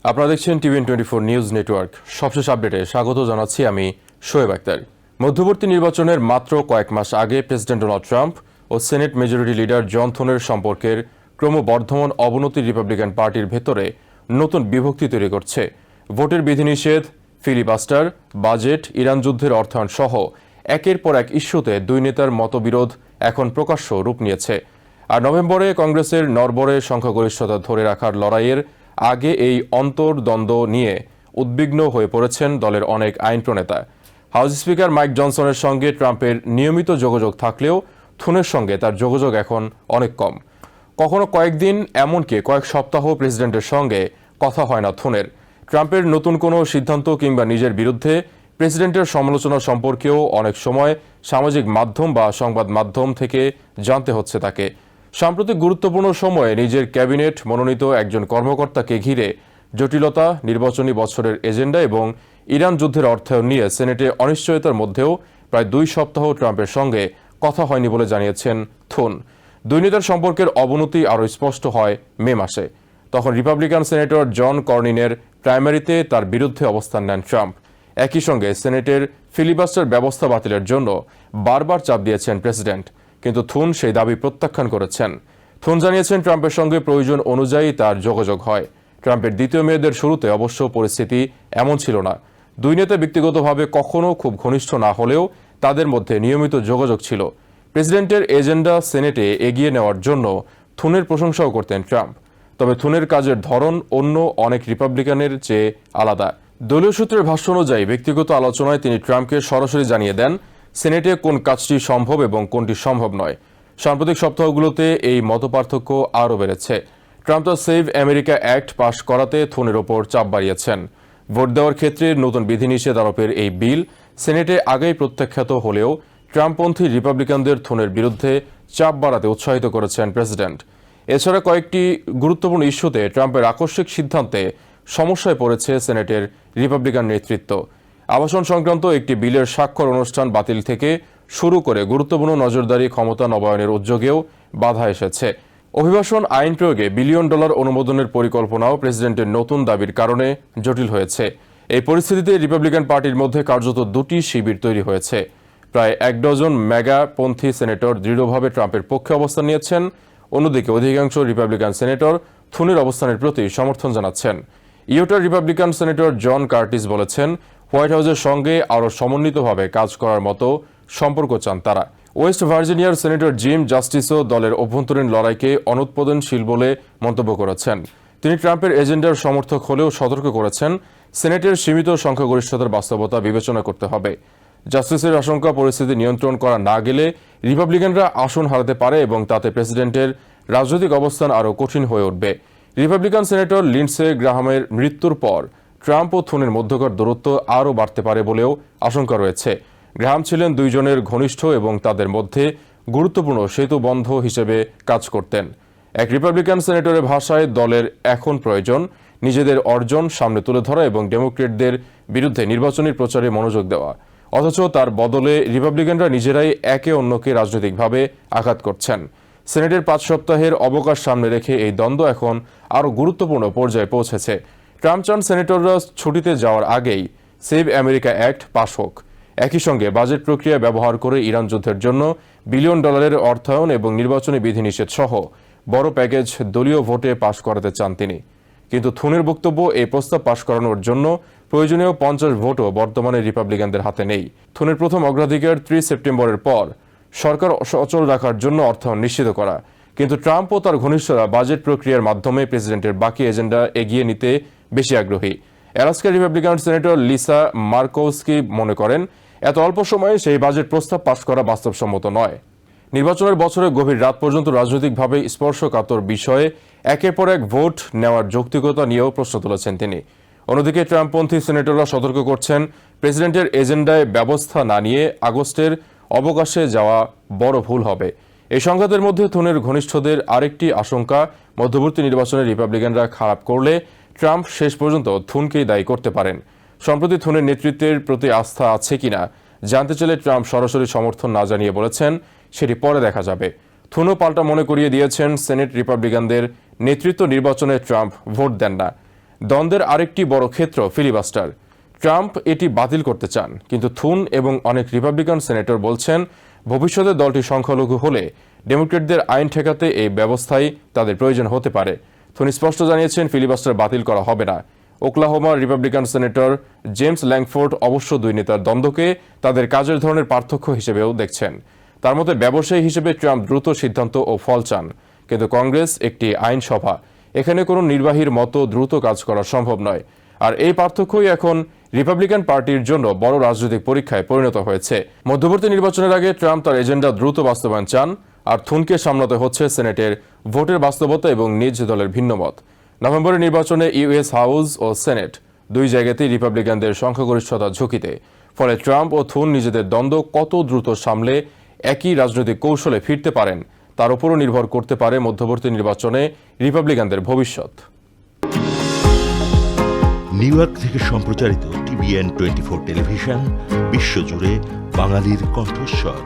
আপনারা দেখছেন TVN24 news network. সবশেষ আপডেটে স্বাগত জানাচ্ছি আমি শোয়েব আক্তার। মধ্যবর্তী নির্বাচনের মাত্র কয়েক মাস আগে প্রেসিডেন্ট ডোনাল্ড ট্রাম্প ও সেনেট মেজরিটি লিডার জন থনের সম্পর্কের ক্রমবর্ধমান অবনতি রিপাবলিকান পার্টির ভেতরে নতুন বিভক্তি তৈরি করছে। ভোটের বিধিনিষেধ, ফিলিবাস্টার, বাজেট, ইরান যুদ্ধের অর্থায়ন সহ একের পর এক ইস্যুতে দুই নেতার মতবিরোধ এখন প্রকাশ্য রূপ নিয়েছে। আর নভেম্বরে কংগ্রেসের নড়বড়ে সংখ্যাগরিষ্ঠতা ধরে রাখার লড়াইয়ের আগে এই অন্তর্দ্বন্দ্ব নিয়ে উদ্বিগ্ন হয়ে পড়েছেন দলের অনেক আইন প্রণেতা। হাউস স্পিকার মাইক জনসনের সঙ্গে ট্রাম্পের নিয়মিত যোগাযোগ থাকলেও থুনের সঙ্গে তার যোগাযোগ এখন অনেক কম। কখনো কয়েকদিন, এমনকি কয়েক সপ্তাহ প্রেসিডেন্টের সঙ্গে কথা হয় না থুনের। ট্রাম্পের নতুন কোনো সিদ্ধান্ত কিংবা নিজের বিরুদ্ধে প্রেসিডেন্টের সমালোচনা সম্পর্কেও অনেক সময় সামাজিক মাধ্যম বা সংবাদ মাধ্যম থেকে জানতে হচ্ছে তাকে। সাম্প্রতিক গুরুত্বপূর্ণ সময়ে নিজের ক্যাবিনেট মনোনীত একজন কর্মকর্তাকে ঘিরে জটিলতা, নির্বাচনী বছরের এজেন্ডা এবং ইরান যুদ্ধের অর্থায়ন নিয়ে সেনেটে অনিশ্চয়তার মধ্যেও প্রায় 2 সপ্তাহ ট্রাম্পের সঙ্গে কথা হয়নি বলে জানিয়েছেন থুন। দুই নেতার সম্পর্কের অবনতি আরও স্পষ্ট হয় মে মাসে। তখন রিপাবলিকান সেনেটর জন কর্নিনের প্রাইমারিতে তার বিরুদ্ধে অবস্থান নেন ট্রাম্প। একই সঙ্গে সেনেটের ফিলিবাস্টার ব্যবস্থা বাতিলের জন্য বারবার চাপ দিয়েছেন প্রেসিডেন্ট, কিন্তু থুন সেই দাবি প্রত্যাখ্যান করেছেন। থুন জানিয়েছেন ট্রাম্পের সঙ্গে প্রয়োজন অনুযায়ী তার যোগাযোগ হয়। ট্রাম্পের দ্বিতীয় মেয়াদের শুরুতে অবশ্য পরিস্থিতি এমন ছিল না। দুই নেতা ব্যক্তিগতভাবে কখনো খুব ঘনিষ্ঠ না হলেও তাদের মধ্যে নিয়মিত যোগাযোগ ছিল। প্রেসিডেন্টের এজেন্ডা সেনেটে এগিয়ে নেওয়ার জন্য থুনের প্রশংসাও করতেন ট্রাম্প। তবে থুনের কাজের ধরন অন্য অনেক রিপাবলিকানের চেয়ে আলাদা। দলীয় সূত্রের ভাষ্য অনুযায়ী ব্যক্তিগত আলোচনায় তিনি ট্রাম্পকে সরাসরি জানিয়ে দেন সেনেটে কোন কাজটি সম্ভব এবং কোনটি সম্ভব নয়। সাম্প্রতিক সপ্তাহগুলোতে এই মতপার্থক্য আরও বেড়েছে। Trump the save America act পাশ করাতে থুনের ওপর চাপ বাড়িয়েছেন। ভোট দেওয়ার ক্ষেত্রে নতুন বিধিনিষেধ আরোপের এই বিল সেনেটে আগেই প্রত্যাখ্যাত হলেও ট্রাম্পপন্থী রিপাবলিকানদের থুনের বিরুদ্ধে চাপ বাড়াতে উৎসাহিত করেছেন প্রেসিডেন্ট। এছাড়া কয়েকটি গুরুত্বপূর্ণ ইস্যুতে ট্রাম্পের আকস্মিক সিদ্ধান্তে সমস্যায় পড়েছে সেনেটের রিপাবলিকান নেতৃত্ব। আবাসন সংক্রান্ত একটি বিলের স্বাক্ষর অনুষ্ঠান বাতিল থেকে শুরু করে গুরুত্বপূর্ণ নজরদারি ক্ষমতা নবায়নের উদ্যোগেও বাধা এসেছে। অভিবাসন আইন প্রয়োগে $1 বিলিয়ন অনুমোদনের পরিকল্পনাও প্রেসিডেন্টের নতুন দাবির কারণে জটিল হয়েছে। এই পরিস্থিতিতে রিপাবলিকান পার্টির মধ্যে কার্যত দুটি শিবির তৈরি হয়েছে। প্রায় 1 ডজন মেগাপন্থী সেনেটর দৃঢ়ভাবে ট্রাম্পের পক্ষে অবস্থান নিয়েছেন। অন্যদিকে অধিকাংশ রিপাবলিকান সেনেটর থুনের অবস্থানের প্রতি সমর্থন জানাচ্ছেন। ইউটার রিপাবলিকান সেনেটর জন কার্টিস বলেছেন হোয়াইট হাউসের সঙ্গে আরও সমন্বিতভাবে কাজ করার মতো সম্পর্ক চান তারা। ওয়েস্ট ভার্জিনিয়ার সেনেটর জিম জাস্টিসও দলের অভ্যন্তরীণ লড়াইকে অনুৎপাদনশীল বলে মন্তব্য করেছেন। তিনি ট্রাম্পের এজেন্ডার সমর্থক হলেও সতর্ক করেছেন সেনেটের সীমিত সংখ্যাগরিষ্ঠতার বাস্তবতা বিবেচনা করতে হবে। জাস্টিসের আশঙ্কা পরিস্থিতি নিয়ন্ত্রণ করা না গেলে রিপাবলিকানরা আসন হারাতে পারে এবং তাতে প্রেসিডেন্টের রাজনৈতিক অবস্থান আরও কঠিন হয়ে উঠবে। রিপাবলিকান সেনেটর লিন্ডসে গ্রাহামের মৃত্যুর পর ট্রাম্প ও থুনের মধ্যকার দূরত্ব আরও বাড়তে পারে বলেও আশঙ্কা রয়েছে। গ্রাহাম ছিলেন দুইজনের ঘনিষ্ঠ এবং তাদের মধ্যে গুরুত্বপূর্ণ সেতুবন্ধ হিসেবে কাজ করতেন। এক রিপাবলিকান সেনেটরের ভাষায় দলের এখন প্রয়োজন নিজেদের অর্জন সামনে তুলে ধরা এবং ডেমোক্রেটদের বিরুদ্ধে নির্বাচনী প্রচারে মনোযোগ দেওয়া। অথচ তার বদলে রিপাবলিকানরা নিজেরাই একে অন্যকে রাজনৈতিকভাবে আঘাত করছেন। সেনেটের 5 সপ্তাহের অবকাশ সামনে রেখে এই দ্বন্দ্ব এখন আরও গুরুত্বপূর্ণ পর্যায়ে পৌঁছেছে। ট্রাম্প চান সেনেটররা ছুটিতে যাওয়ার আগেই সেভ আমেরিকা অ্যাক্ট পাশ হোক। একই সঙ্গে বাজেট প্রক্রিয়া ব্যবহার করে ইরান যুদ্ধের জন্য $1 বিলিয়ন অর্থায়ন এবং নির্বাচনী বিধিনিষেধ সহ বড় প্যাকেজ দলীয় ভোটে পাশ করাতে চান তিনি। কিন্তু থুনের বক্তব্য এই প্রস্তাব পাশ করানোর জন্য প্রয়োজনীয় 50 ভোটও বর্তমানে রিপাবলিকানদের হাতে নেই। থুনের প্রথম অগ্রাধিকার 30 সেপ্টেম্বরের পর সরকার অচল রাখার জন্য অর্থায়ন নিশ্চিত করা। কিন্তু ট্রাম্প ও তার ঘনিষ্ঠরা বাজেট প্রক্রিয়ার মাধ্যমে প্রেসিডেন্টের বাকি এজেন্ডা এগিয়ে নিতে বেশি আগ্রহী। অ্যালাস্কা রিপাবলিকান সেনেটর লিসা মার্কোভস্কি মনে করেন এত অল্প সময়ে সেই বাজেট প্রস্তাব পাশ করা বাস্তবসম্মত নয়। নির্বাচনের বছরে গভীর রাত পর্যন্ত রাজনৈতিকভাবে স্পর্শকাতর বিষয়ে একের পর এক ভোট নেওয়ার যৌক্তিকতা নিয়েও প্রশ্ন তুলেছেন তিনি। অন্যদিকে ট্রাম্পপন্থী সেনেটররা সতর্ক করছেন প্রেসিডেন্টের এজেন্ডায় ব্যবস্থা না নিয়ে আগস্টের অবকাশে যাওয়া বড় ভুল হবে। এই সংঘাতের মধ্যে থুনের ঘনিষ্ঠদের আরেকটি আশঙ্কা মধ্যবর্তী নির্বাচনে রিপাবলিকানরা খারাপ করলে ট্রাম্প শেষ পর্যন্ত থুনকেই দায়ী করতে পারেন। সম্প্রতি থুনের নেতৃত্বের প্রতি আস্থা আছে কিনা জানতে চাইলে ট্রাম্প সরাসরি সমর্থন না জানিয়ে বলেছেন সেটি পরে দেখা যাবে। থুনও পাল্টা মনে করিয়ে দিয়েছেন সেনেট রিপাবলিকানদের নেতৃত্ব নির্বাচনে ট্রাম্প ভোট দেন না। দ্বন্দ্বের আরেকটি বড় ক্ষেত্র ফিলিবাস্টার। ট্রাম্প এটি বাতিল করতে চান, কিন্তু থুন এবং অনেক রিপাবলিকান সেনেটর বলছেন ভবিষ্যতে দলটি সংখ্যালঘু হলে ডেমোক্রেটদের আইন ঠেকাতে এই ব্যবস্থাই তাদের প্রয়োজন হতে পারে। থুন স্পষ্ট জানিয়েছেন ফিলিবাস্টার বাতিল করা হবে না। ওকলাহোমার রিপাবলিকান সেনেটর জেমস ল্যাংফোর্ড অবশ্য দুই নেতার দ্বন্দ্বকে তাদের কাজের ধরনের পার্থক্য হিসেবেও দেখছেন। তার মতে ব্যবসায়ী হিসেবে ট্রাম্প দ্রুত সিদ্ধান্ত ও ফল চান, কিন্তু কংগ্রেস একটি আইনসভা, এখানে কোনো নির্বাহীর মতো দ্রুত কাজ করা সম্ভব নয়। আর এই পার্থক্যই এখন রিপাবলিকান পার্টির জন্য বড় রাজনৈতিক পরীক্ষায় পরিণত হয়েছে। মধ্যবর্তী নির্বাচনের আগে ট্রাম্প তার এজেন্ডা দ্রুত বাস্তবায়ন চান, আর থুনকে সামলাতে হচ্ছে সেনেটের ভোটের বাস্তবতা এবং নিজ দলের ভিন্নমত। নভেম্বরের নির্বাচনে ইউএস হাউস ও সেনেট দুই জায়গাতেই রিপাবলিকানদের সংখ্যাগরিষ্ঠতা ঝুঁকিতে। ফলে ট্রাম্প ও থুন নিজেদের দ্বন্দ্ব কত দ্রুত সামলে একই রাজনৈতিক কৌশলে ফিরতে পারেন তার উপরও নির্ভর করতে পারে মধ্যবর্তী নির্বাচনে রিপাবলিকানদের ভবিষ্যৎ। নিউ ইয়র্ক থেকে সম্প্রচারিত TVN 24 টেলিভিশন বিশ্বজুড়ে বাঙালির কণ্ঠস্বর।